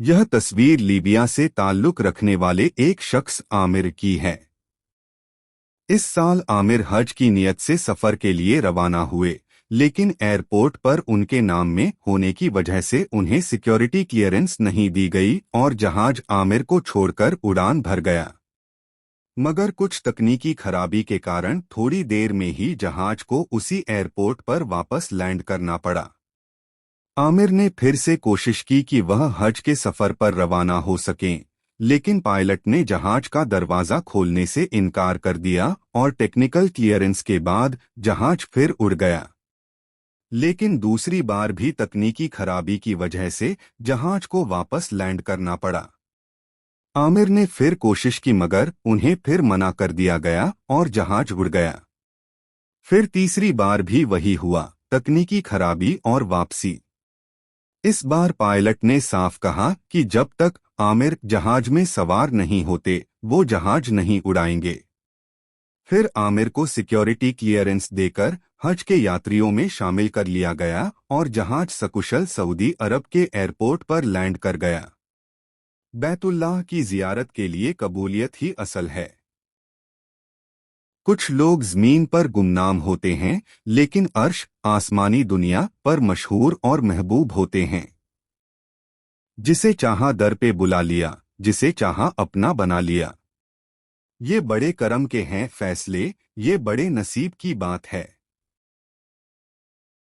यह तस्वीर लीबिया से ताल्लुक रखने वाले एक शख्स आमिर की है। इस साल आमिर हज की नियत से सफर के लिए रवाना हुए, लेकिन एयरपोर्ट पर उनके नाम में होने की वजह से उन्हें सिक्योरिटी क्लियरेंस नहीं दी गई और जहाज आमिर को छोड़कर उड़ान भर गया। मगर कुछ तकनीकी खराबी के कारण थोड़ी देर में ही जहाज को उसी एयरपोर्ट पर वापस लैंड करना पड़ा। आमिर ने फिर से कोशिश की कि वह हज के सफर पर रवाना हो सकें, लेकिन पायलट ने जहाज का दरवाजा खोलने से इनकार कर दिया और टेक्निकल क्लियरेंस के बाद जहाज फिर उड़ गया। लेकिन दूसरी बार भी तकनीकी खराबी की वजह से जहाज को वापस लैंड करना पड़ा। आमिर ने फिर कोशिश की मगर उन्हें फिर मना कर दिया गया और जहाज उड़ गया। फिर तीसरी बार भी वही हुआ, तकनीकी खराबी और वापसी। इस बार पायलट ने साफ कहा कि जब तक आमिर जहाज में सवार नहीं होते वो जहाज नहीं उड़ाएंगे। फिर आमिर को सिक्योरिटी क्लियरेंस देकर हज के यात्रियों में शामिल कर लिया गया और जहाज सकुशल सऊदी अरब के एयरपोर्ट पर लैंड कर गया। बैतुल्लाह की जियारत के लिए कबूलियत ही असल है। कुछ लोग ज़मीन पर गुमनाम होते हैं, लेकिन अर्श आसमानी दुनिया पर मशहूर और महबूब होते हैं। जिसे चाहा दर पे बुला लिया, जिसे चाहा अपना बना लिया। ये बड़े करम के हैं फैसले, ये बड़े नसीब की बात है।